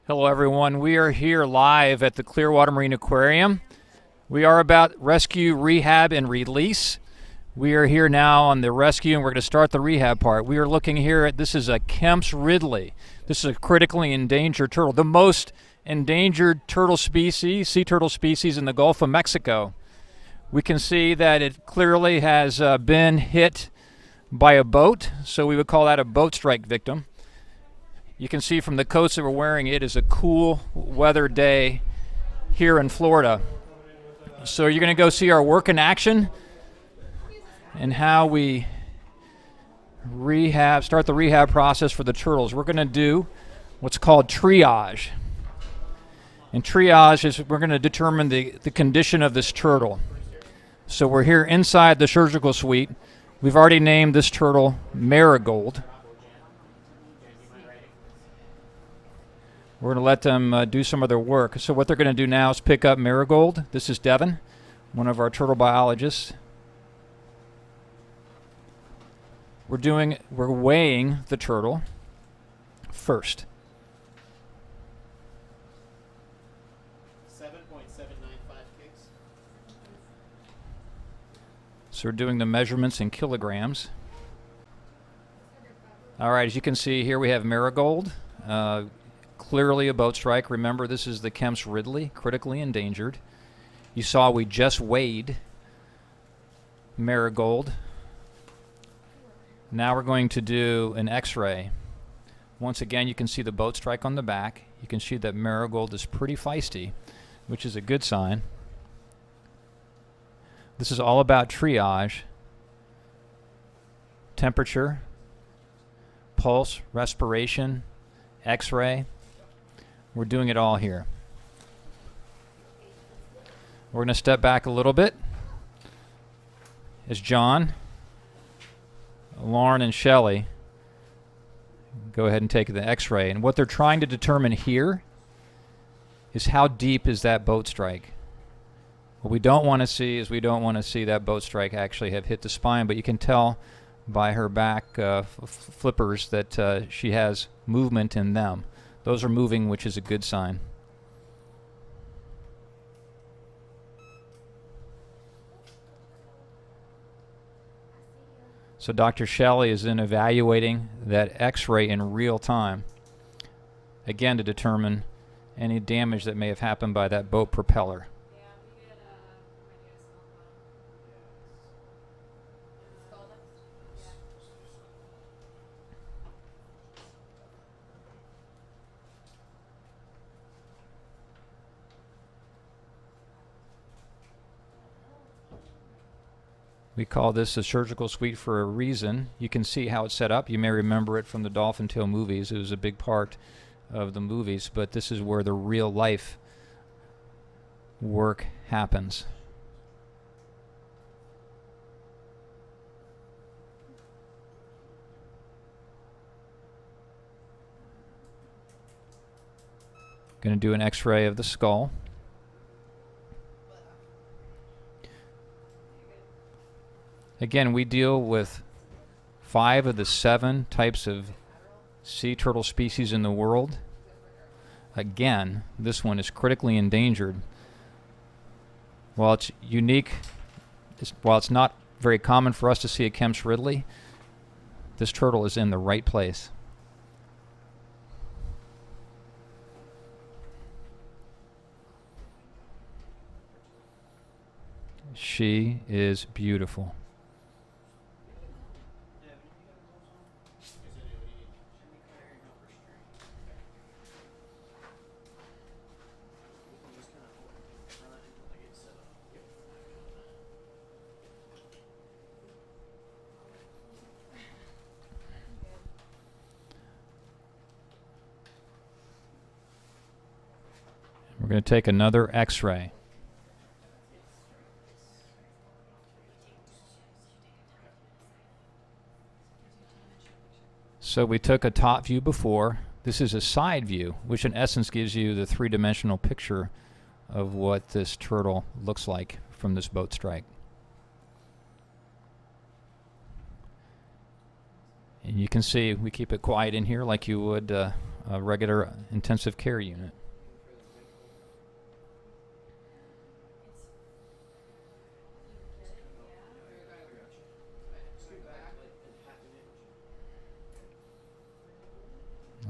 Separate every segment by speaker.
Speaker 1: Hello everyone, we are here live at the Clearwater Marine Aquarium. We are about rescue, rehab, and release. We are here now on the rescue and we're going to start the rehab part. We are looking here at, this is a Kemp's Ridley. This is a critically endangered turtle, the most endangered turtle species, sea turtle species in the Gulf of Mexico. We can see that it clearly has been hit by a boat, so we would call that a boat strike victim. You can see from the coats that we're wearing, it is a cool weather day here in Florida. So you're going to go see our work in action and how we start the rehab process for the turtles. We're going to do what's called triage. And triage is we're going to determine the condition of this turtle. So we're here inside the surgical suite. We've already named this turtle Marigold. We're going to let them do some of their work. So what they're going to do now is pick up Marigold. This is Devin, one of our turtle biologists. We're weighing the turtle first.
Speaker 2: 7.795 kgs.
Speaker 1: So we're doing the measurements in kilograms. All right, as you can see here, we have Marigold. Clearly a boat strike. Remember, this is the Kemp's Ridley, critically endangered. You saw we just weighed Marigold. Now we're going to do an x-ray. Once again, you can see the boat strike on the back. You can see that Marigold is pretty feisty, which is a good sign. This is all about triage. Temperature, pulse, respiration, x-ray. We're doing it all here. We're going to step back a little bit as John, Lauren, and Shelley go ahead and take the x-ray. And what they're trying to determine here is how deep is that boat strike. What we don't want to see is that boat strike actually have hit the spine, but you can tell by her back flippers that she has movement in them. Those are moving, which is a good sign. So Dr. Shelley is then evaluating that x-ray in real time, again to determine any damage that may have happened by that boat propeller. We call this a surgical suite for a reason. You can see how it's set up. You may remember it from the Dolphin Tale movies. It was a big part of the movies, but this is where the real life work happens. Going to do an x-ray of the skull. Again, we deal with 5 of the 7 types of sea turtle species in the world. Again, this one is critically endangered. While it's unique, while it's not very common for us to see a Kemp's Ridley, this turtle is in the right place. She is beautiful. We're going to take another x-ray. So we took a top view before. This is a side view, which in essence gives you the three-dimensional picture of what this turtle looks like from this boat strike. And you can see we keep it quiet in here like you would a regular intensive care unit.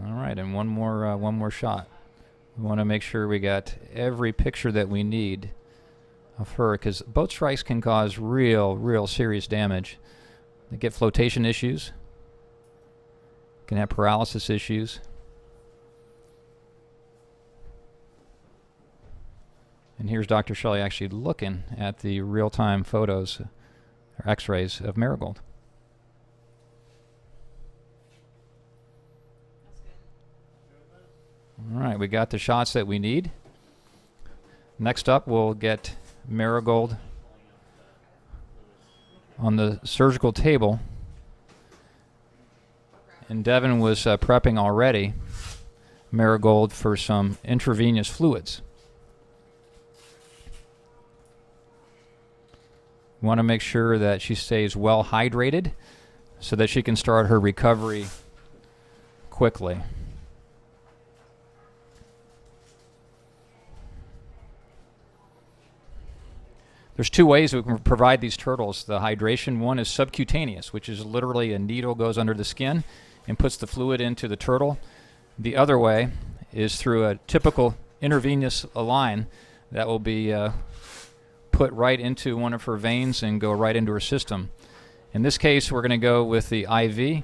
Speaker 1: All right, and one more shot. We want to make sure we got every picture that we need of her, because boat strikes can cause real serious damage. They get flotation issues, can have paralysis issues. And here's Dr. Shelley actually looking at the real-time photos or x-rays of Marigold. All right, we got the shots that we need. Next up, we'll get Marigold on the surgical table. And Devin was prepping already Marigold for some intravenous fluids. We want to make sure that she stays well hydrated so that she can start her recovery quickly. There's two ways we can provide these turtles the hydration. One is subcutaneous, which is literally a needle goes under the skin and puts the fluid into the turtle. The other way is through a typical intravenous line that will be put right into one of her veins and go right into her system. In this case, we're going to go with the IV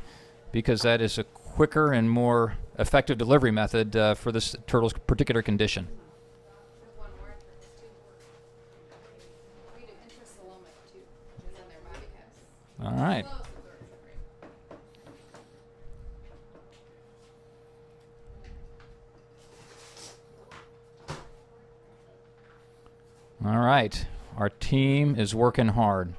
Speaker 1: because that is a quicker and more effective delivery method for this turtle's particular condition. All right. All right. Our team is working hard.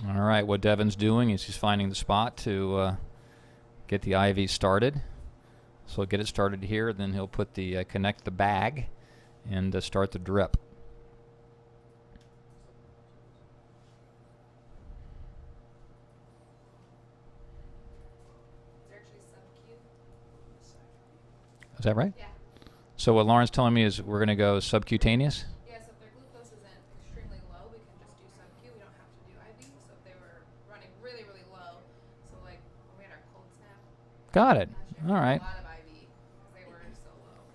Speaker 1: All right, what Devin's doing is he's finding the spot to get the IV started. So he'll get it started here, then he'll put the connect the bag and start the drip. Is that right?
Speaker 3: Yeah.
Speaker 1: So what Lauren's telling me is we're going to go subcutaneous?
Speaker 3: Yeah, so if their glucose isn't extremely low, we can just do sub-Q. We don't have to do IV. So if they were running really low, so like when we had our cold snap.
Speaker 1: Got it.
Speaker 3: last year,
Speaker 1: All right.
Speaker 3: A lot of IV because they were so low.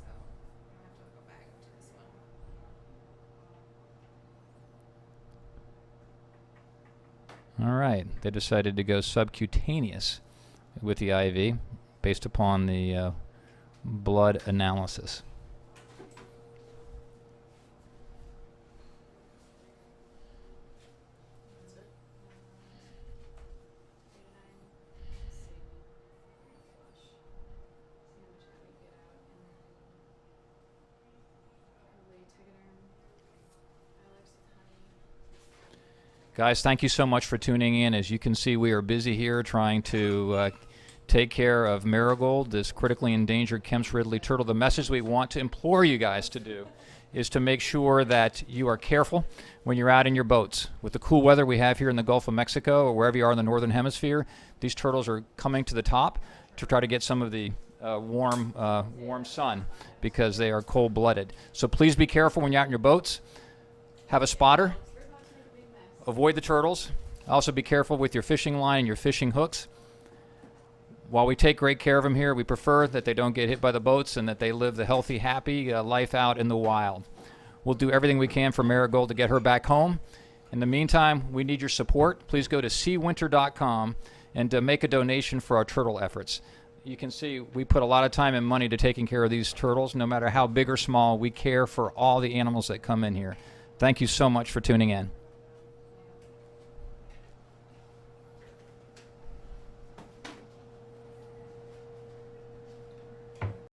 Speaker 3: So we don't have to go back to this one.
Speaker 1: All right. They decided to go subcutaneous with the IV based upon the blood analysis. Guys, thank you so much for tuning in. As you can see, we are busy here trying to take care of Marigold, this critically endangered Kemp's Ridley turtle. The message we want to implore you guys to do is to make sure that you are careful when you're out in your boats. With the cool weather we have here in the Gulf of Mexico or wherever you are in the northern hemisphere, these turtles are coming to the top to try to get some of the warm sun because they are cold-blooded. So please be careful when you're out in your boats. Have a spotter. Avoid the turtles. Also be careful with your fishing line and your fishing hooks. While we take great care of them here, we prefer that they don't get hit by the boats and that they live the healthy, happy life out in the wild. We'll do everything we can for Marigold to get her back home. In the meantime, we need your support. Please go to seawinter.com and make a donation for our turtle efforts. You can see we put a lot of time and money to taking care of these turtles. No matter how big or small, we care for all the animals that come in here. Thank you so much for tuning in.